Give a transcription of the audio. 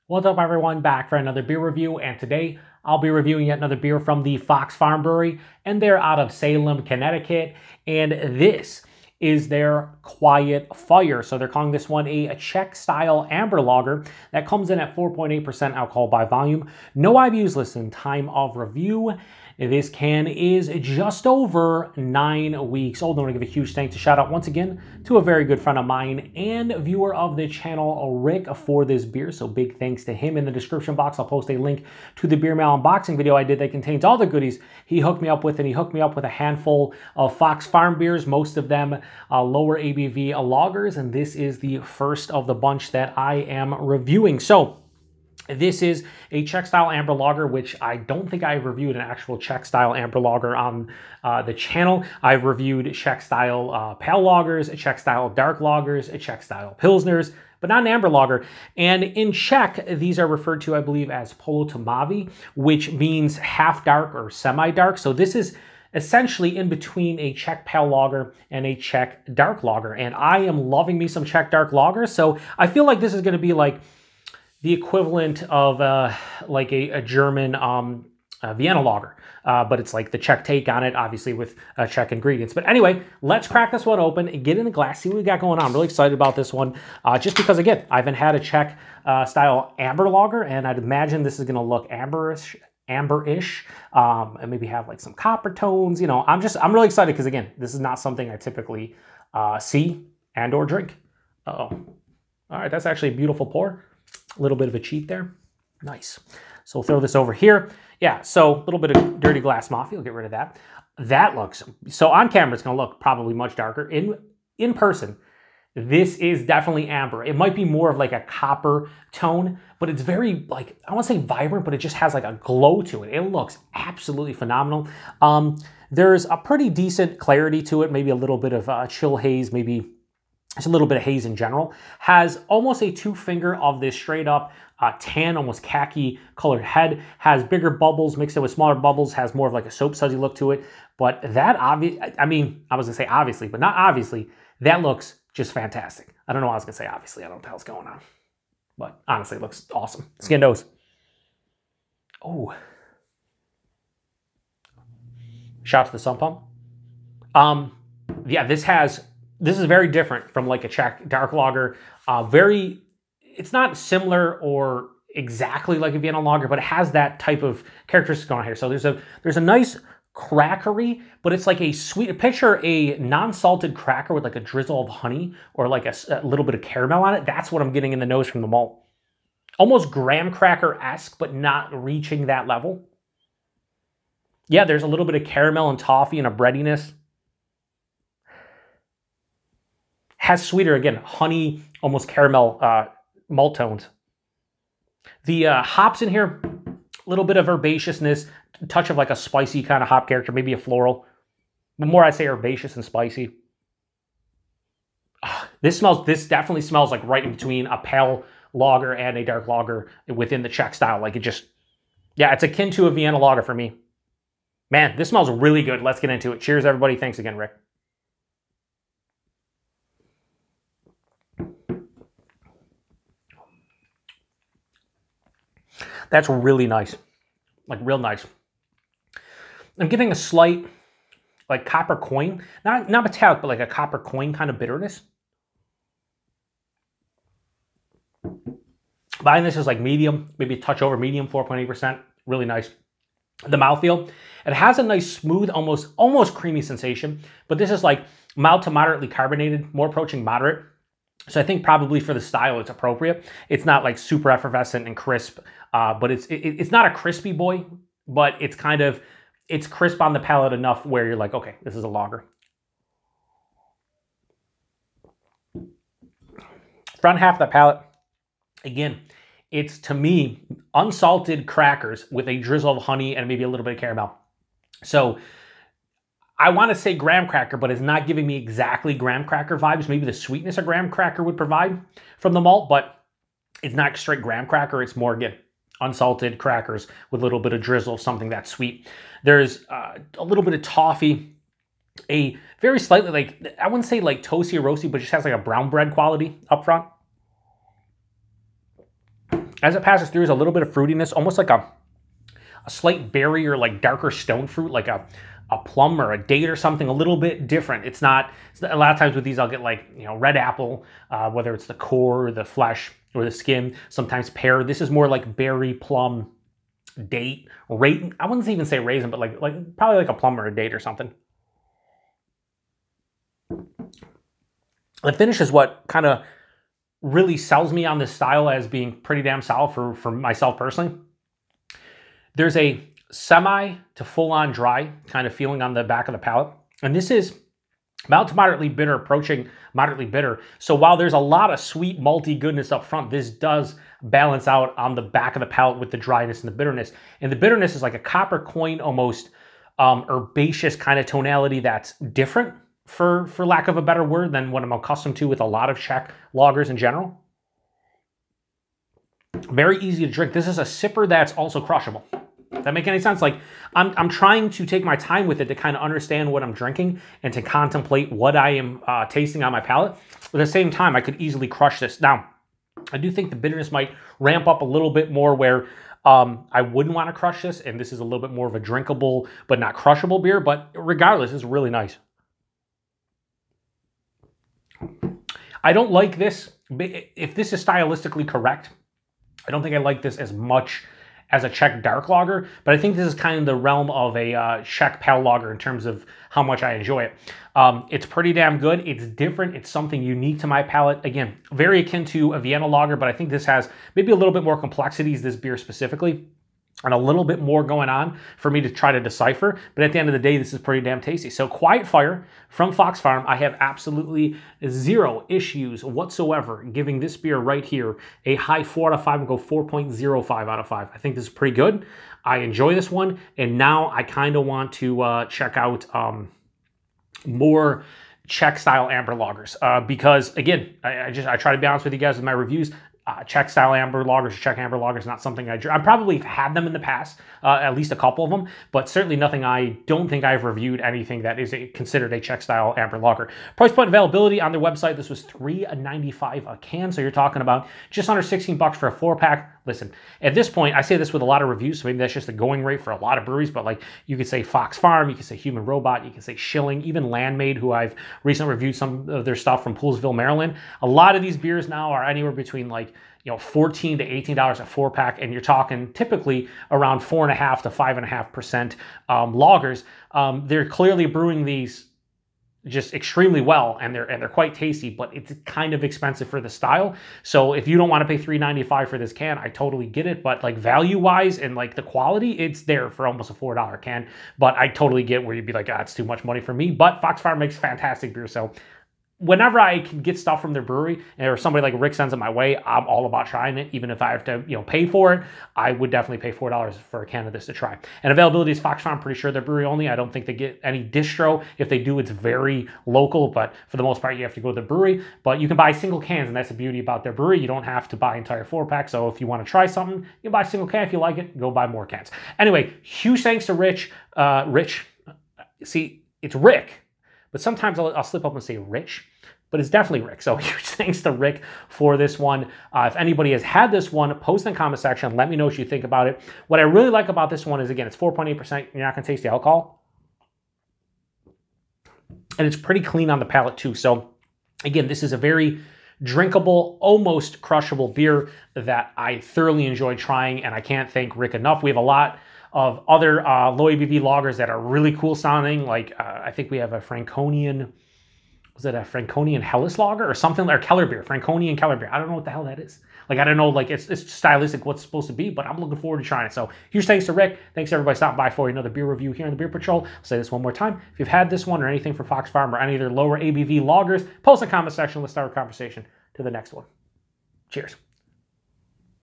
What's up, everyone? Back for another beer review, and today I'll be reviewing yet another beer from the Fox Farm Brewery, and they're out of Salem, Connecticut, and this is their Quiet Fire. So they're calling this one a Czech-style Amber Lager that comes in at 4.8% alcohol by volume. No IBUs listed. Time of review. This can is just over 9 weeks old. I want to give a huge thanks to shout out once again to a very good friend of mine and viewer of the channel, Rick, for this beer. So big thanks to him. In the description box, I'll post a link to the beer mail unboxing video I did that contains all the goodies he hooked me up with, and he hooked me up with a handful of Fox Farm beers, most of them lower ABV lagers, and this is the first of the bunch that I am reviewing. So this is a Czech-style Amber Lager, which I don't think I've reviewed an actual Czech-style Amber Lager on the channel. I've reviewed Czech-style Pale Lagers, Czech-style Dark Lagers, Czech-style Pilsners, but not an Amber Lager. And in Czech, these are referred to, I believe, as Polotmavý, which means half dark or semi-dark. So this is essentially in between a Czech Pale Lager and a Czech Dark Lager. And I am loving me some Czech Dark Lager. So I feel like this is going to be like the equivalent of like a German Vienna lager, but it's like the Czech take on it, obviously with Czech ingredients. But anyway, let's crack this one open and get in the glass, see what we got going on. I'm really excited about this one, just because, again, I haven't had a Czech style Amber Lager, and I'd imagine this is going to look amberish, and maybe have like some copper tones. You know, I'm really excited because, again, this is not something I typically see and or drink. Uh-oh. All right, that's actually a beautiful pour. A little bit of a cheat there. Nice. So we'll throw this over here. Yeah, so a little bit of dirty glass mafia. We'll get rid of that. That looks, so on camera, it's going to look probably much darker. In person, this is definitely amber. It might be more of like a copper tone, but it's very, like, I want to say vibrant, but it just has like a glow to it. It looks absolutely phenomenal. There's a pretty decent clarity to it, maybe a little bit of chill haze, maybe just a little bit of haze in general. Has almost a two-finger of this straight up tan, almost khaki colored head. Has bigger bubbles mixed in with smaller bubbles. Has more of like a soap sudsy look to it. But that I mean, I was gonna say obviously, but not obviously. That looks just fantastic. I don't know what I was gonna say obviously. I don't know what the hell's going on. But honestly, it looks awesome. Skin nose. Oh. Shout out to the sump pump. Yeah, this is very different from like a Czech dark lager. It's not similar or exactly like a Vienna lager, but it has that type of characteristic going on here. So there's a nice crackery, but it's like a sweet, picture a non-salted cracker with like a drizzle of honey or like a little bit of caramel on it. That's what I'm getting in the nose from the malt. Almost graham cracker-esque, but not reaching that level. Yeah, there's a little bit of caramel and toffee and a breadiness. Has sweeter, again, honey, almost caramel malt tones. The hops in here, a little bit of herbaceousness, touch of like a spicy kind of hop character, maybe a floral. But more I'd say herbaceous and spicy. This definitely smells like right in between a pale lager and a dark lager within the Czech style. Like it just, yeah, it's akin to a Vienna lager for me. Man, this smells really good. Let's get into it. Cheers, everybody. Thanks again, Rick. That's really nice, like real nice. I'm getting a slight, like copper coin, not metallic, but like a copper coin kind of bitterness. Buying this is like medium, maybe a touch over medium, 4.8%, really nice. The mouthfeel, it has a nice smooth, almost creamy sensation, but this is like mild to moderately carbonated, more approaching moderate. So I think probably for the style, it's appropriate. It's not like super effervescent and crisp, but it's not a crispy boy, but it's crisp on the palate enough where you're like, okay, this is a lager. Front half of the palate, again, it's, to me, unsalted crackers with a drizzle of honey and maybe a little bit of caramel. So I want to say graham cracker, but it's not giving me exactly graham cracker vibes. Maybe the sweetness a graham cracker would provide from the malt, but it's not straight graham cracker. It's more, again, unsalted crackers with a little bit of drizzle, something that's sweet. There's a little bit of toffee, a very slightly, like, I wouldn't say like toasty or roasty, but just has like a brown bread quality up front. As it passes through, there's a little bit of fruitiness, almost like a slight berry or like darker stone fruit, like a plum or a date or something a little bit different. It's not, a lot of times with these I'll get like, you know, red apple, whether it's the core or the flesh or the skin, sometimes pear. This is more like berry, plum, date, raisin. I wouldn't even say raisin, but like probably like a plum or a date or something. The finish is what kind of really sells me on this style as being pretty damn solid for myself personally. There's a semi to full-on dry kind of feeling on the back of the palate. And this is mild to moderately bitter, approaching moderately bitter. So while there's a lot of sweet, malty goodness up front, this does balance out on the back of the palate with the dryness and the bitterness. And the bitterness is like a copper coin, almost herbaceous kind of tonality that's different, for lack of a better word, than what I'm accustomed to with a lot of Czech lagers in general. Very easy to drink. This is a sipper that's also crushable. Does that make any sense? Like, I'm trying to take my time with it to kind of understand what I'm drinking and to contemplate what I am tasting on my palate. But at the same time, I could easily crush this. Now, I do think the bitterness might ramp up a little bit more where I wouldn't want to crush this, and this is a little bit more of a drinkable but not crushable beer. But regardless, it's really nice. I don't like this. If this is stylistically correct, I don't think I like this as much as a Czech dark lager, but I think this is kind of the realm of a Czech pale lager in terms of how much I enjoy it. It's pretty damn good. It's different. It's something unique to my palate. Again, very akin to a Vienna lager, but I think this has maybe a little bit more complexities, this beer specifically, and a little bit more going on for me to try to decipher. But at the end of the day, this is pretty damn tasty. So Quiet Fire from Fox Farm, I have absolutely zero issues whatsoever giving this beer right here a high 4 out of 5 and go 4.05 out of 5. I think this is pretty good. I enjoy this one. And now I kind of want to check out more Czech-style Amber Lagers because, again, I try to be honest with you guys with my reviews. Czech-style Amber Lagers, Czech Amber Lagers, not something I drink. I probably had them in the past, at least a couple of them, but certainly nothing. I don't think I've reviewed anything that is considered a Czech-style Amber Lager. Price point availability on their website, this was $3.95 a can, so you're talking about just under 16 bucks for a 4-pack. Listen, at this point, I say this with a lot of reviews, so maybe that's just the going rate for a lot of breweries, but like you could say Fox Farm, you could say Human Robot, you could say Schilling, even Landmade, who I've recently reviewed some of their stuff from Poolesville, Maryland. A lot of these beers now are anywhere between like, you know, $14 to $18 a 4-pack, and you're talking typically around 4.5 to 5.5% lagers. They're clearly brewing these just extremely well, and they're quite tasty, but it's kind of expensive for the style. So if you don't want to pay $3.95 for this can, I totally get it. But like value-wise and like the quality, it's there for almost a $4 can. But I totally get where you'd be like, ah, it's too much money for me. But Fox Farm makes fantastic beer, so whenever I can get stuff from their brewery or somebody like Rick sends it my way, I'm all about trying it. Even if I have to, you know, pay for it, I would definitely pay $4 for a can of this to try. And availability is Fox Farm, pretty sure they're brewery only. I don't think they get any distro. If they do, it's very local, but for the most part, you have to go to the brewery. But you can buy single cans, and that's the beauty about their brewery. You don't have to buy entire 4-pack. So if you want to try something, you can buy a single can. If you like it, go buy more cans. Anyway, huge thanks to Rich. See, it's Rick, but sometimes I'll slip up and say Rich. But it's definitely Rick. So huge thanks to Rick for this one. If anybody has had this one, post in the comment section. Let me know what you think about it. What I really like about this one is, again, it's 4.8%. You're not going to taste the alcohol. And it's pretty clean on the palate too. So again, this is a very drinkable, almost crushable beer that I thoroughly enjoyed trying, and I can't thank Rick enough. We have a lot of other low ABV lagers that are really cool sounding. Like I think we have a Franconian... Was it a Franconian Helles lager or something, or Keller beer, Franconian Keller beer? I don't know what the hell that is. Like, I don't know, like, it's stylistic what's supposed to be, but I'm looking forward to trying it. So huge thanks to Rick. Thanks to everybody stopping by for another beer review here on the Beer Patrol. I'll say this one more time. If you've had this one or anything from Fox Farm or any of their lower ABV lagers, post in the comment section. Let's start a conversation to the next one. Cheers.